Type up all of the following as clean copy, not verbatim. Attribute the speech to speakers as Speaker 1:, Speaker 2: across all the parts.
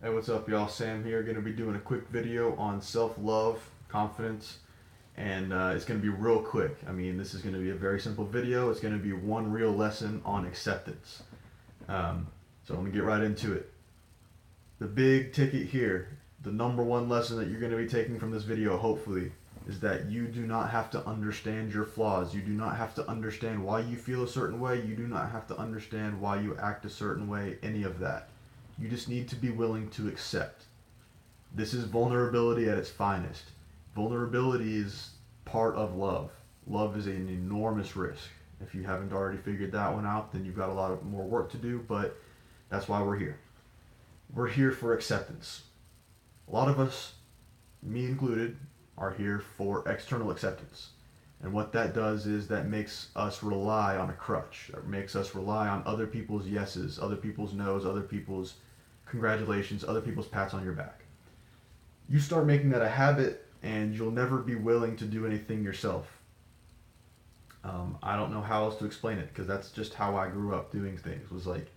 Speaker 1: Hey, what's up, y'all? Sam here. Going to be doing a quick video on self-love, confidence, and it's going to be real quick. I mean, this is going to be a very simple video. It's going to be one real lesson on acceptance. Um, so I'm going to get right into it. The big ticket here, the number one lesson that you're going to be taking from this video, hopefully, is that you do not have to understand your flaws. You do not have to understand why you feel a certain way. You do not have to understand why you act a certain way, any of that. You just need to be willing to accept. This is vulnerability at its finest. Vulnerability is part of love. Love is an enormous risk. If you haven't already figured that one out, then you've got a lot of more work to do, but that's why we're here. We're here for acceptance. A lot of us, me included, are here for external acceptance. And what that does is that makes us rely on a crutch. That makes us rely on other people's yeses, other people's no's, other people's congratulations, other people's pats on your back. You start making that a habit and you'll never be willing to do anything yourself. I don't know how else to explain it because that's just how I grew up doing things. Was like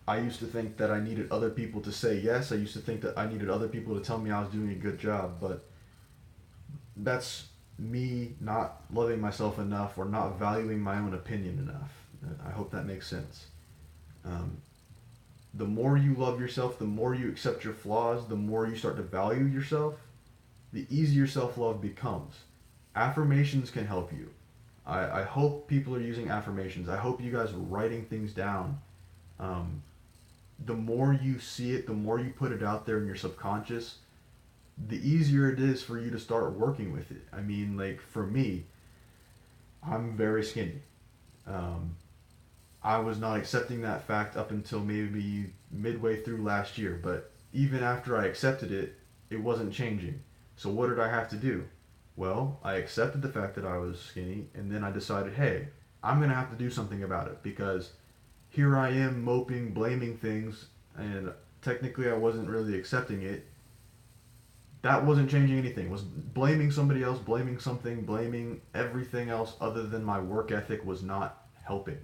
Speaker 1: I used to think that I needed other people to say yes. I used to think that I needed other people to tell me I was doing a good job, but that's me not loving myself enough or not valuing my own opinion enough. I hope that makes sense. Um, the more you love yourself, the more you accept your flaws, the more you start to value yourself, the easier self love becomes. Affirmations can help you. I hope people are using affirmations. I hope you guys are writing things down. Um, the more you see it, the more you put it out there in your subconscious, the easier it is for you to start working with it. I mean, like for me, I'm very skinny. Um, I was not accepting that fact up until maybe midway through last year, but even after I accepted it, it wasn't changing. So what did I have to do? Well, I accepted the fact that I was skinny, and then I decided, hey, I'm going to have to do something about it because here I am moping, blaming things, and technically I wasn't really accepting it. That wasn't changing anything. Was blaming somebody else, blaming something, blaming everything else other than my work ethic was not helping.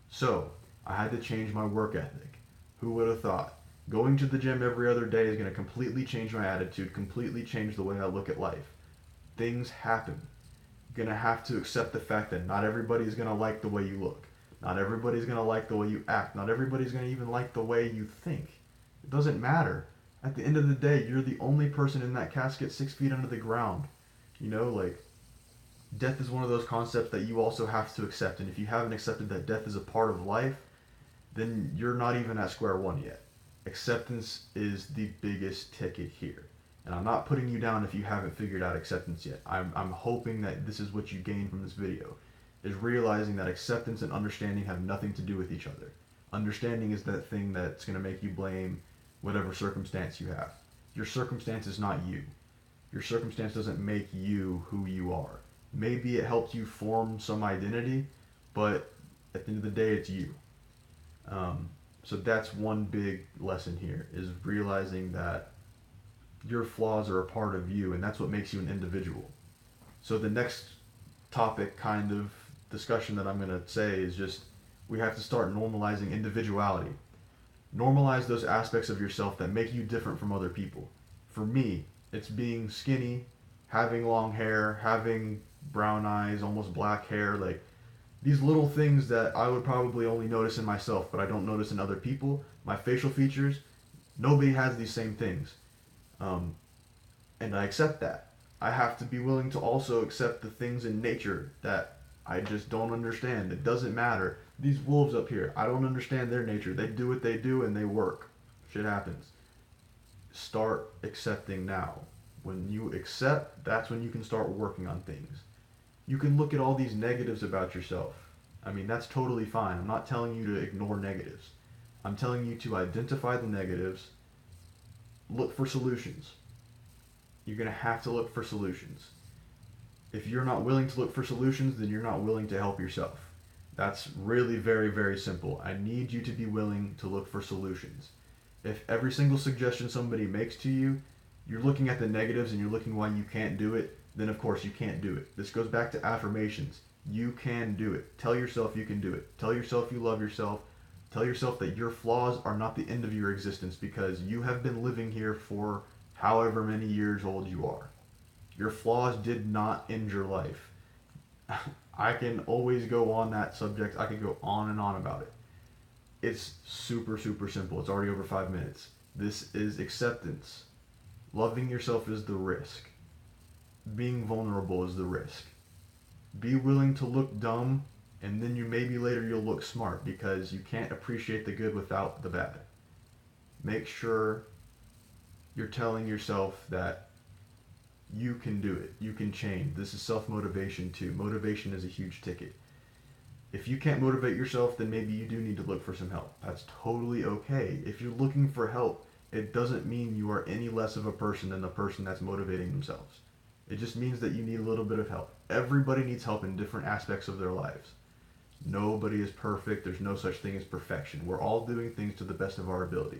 Speaker 1: So, I had to change my work ethic. Who would have thought? Going to the gym every other day is going to completely change my attitude, completely change the way I look at life. Things happen. You're going to have to accept the fact that not everybody is going to like the way you look. Not everybody's going to like the way you act. Not everybody's going to even like the way you think. It doesn't matter. At the end of the day, you're the only person in that casket 6 feet under the ground. You know, like, death is one of those concepts that you also have to accept. And if you haven't accepted that death is a part of life, then you're not even at square one yet. Acceptance is the biggest ticket here. And I'm not putting you down if you haven't figured out acceptance yet. I'm hoping that this is what you gain from this video, is realizing that acceptance and understanding have nothing to do with each other. Understanding is that thing that's going to make you blame whatever circumstance you have. Your circumstance is not you. Your circumstance doesn't make you who you are. Maybe it helps you form some identity, but at the end of the day, it's you. So that's one big lesson here, is realizing that your flaws are a part of you, and that's what makes you an individual. So the next topic kind of discussion that I'm going to say is just we have to start normalizing individuality. Normalize those aspects of yourself that make you different from other people. For me, it's being skinny, having long hair, having brown eyes, almost black hair, like these little things that I would probably only notice in myself, but I don't notice in other people. My facial features, nobody has these same things. Um, and I accept that. I have to be willing to also accept the things in nature that I just don't understand. It doesn't matter. These wolves up here, I don't understand their nature. They do what they do and they work. Shit happens. Start accepting now. When you accept, that's when you can start working on things. You can look at all these negatives about yourself. I mean, that's totally fine. I'm not telling you to ignore negatives. I'm telling you to identify the negatives, look for solutions. You're going to have to look for solutions. If you're not willing to look for solutions, then you're not willing to help yourself. That's really very, very simple. I need you to be willing to look for solutions. If every single suggestion somebody makes to you, you're looking at the negatives and you're looking why you can't do it, then of course you can't do it. This goes back to affirmations. You can do it. Tell yourself you can do it. Tell yourself you love yourself. Tell yourself that your flaws are not the end of your existence because you have been living here for however many years old you are. Your flaws did not end your life. I can always go on that subject. I can go on and on about it. It's super, super simple. It's already over 5 minutes. This is acceptance. Loving yourself is the risk. Being vulnerable is the risk. Be willing to look dumb, and then maybe later you'll look smart because you can't appreciate the good without the bad. Make sure you're telling yourself that you can do it. You can change. This is self-motivation too. Motivation is a huge ticket. If you can't motivate yourself, then maybe you do need to look for some help. That's totally okay. If you're looking for help, it doesn't mean you are any less of a person than the person that's motivating themselves. It just means that you need a little bit of help. Everybody needs help in different aspects of their lives. Nobody is perfect. There's no such thing as perfection. We're all doing things to the best of our ability.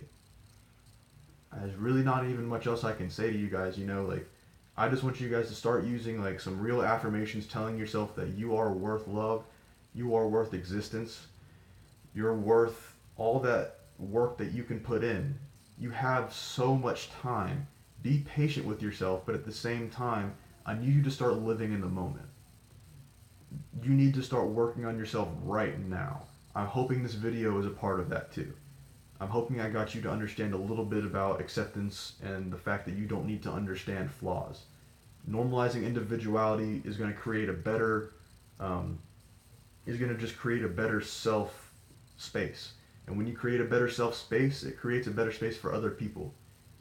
Speaker 1: There's really not even much else I can say to you guys. I just want you guys to start using some real affirmations, telling yourself that you are worth love, you are worth existence, you're worth all that work that you can put in. You have so much time. Be patient with yourself, but at the same time, I need you to start living in the moment. You need to start working on yourself right now. I'm hoping this video is a part of that too. I'm hoping I got you to understand a little bit about acceptance and the fact that you don't need to understand flaws. Normalizing individuality is going to create a better, is going to just create a better self space. And when you create a better self space, it creates a better space for other people.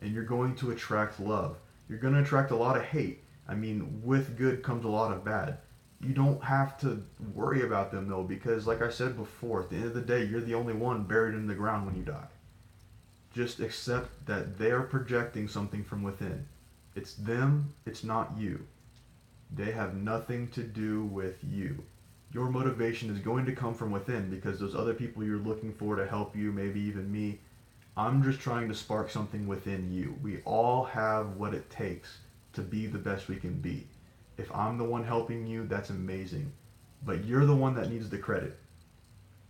Speaker 1: And you're going to attract love. You're going to attract a lot of hate. I mean, with good comes a lot of bad. You don't have to worry about them though, because like I said before, at the end of the day, you're the only one buried in the ground when you die. Just accept that they are projecting something from within. It's them, it's not you. They have nothing to do with you. Your motivation is going to come from within because those other people you're looking for to help you, maybe even me, I'm just trying to spark something within you. We all have what it takes to be the best we can be. If I'm the one helping you, that's amazing. But you're the one that needs the credit.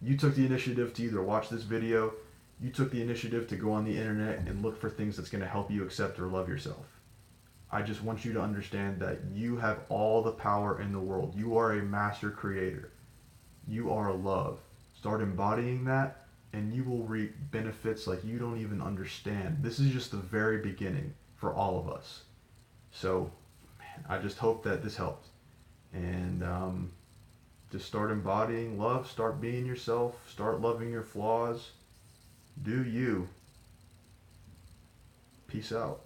Speaker 1: You took the initiative to either watch this video, you took the initiative to go on the internet and look for things that's going to help you accept or love yourself. I just want you to understand that you have all the power in the world. You are a master creator. You are love. Start embodying that and you will reap benefits like you don't even understand. This is just the very beginning for all of us. So, man, I just hope that this helped. And just start embodying love, start being yourself, start loving your flaws. Do you. Peace out.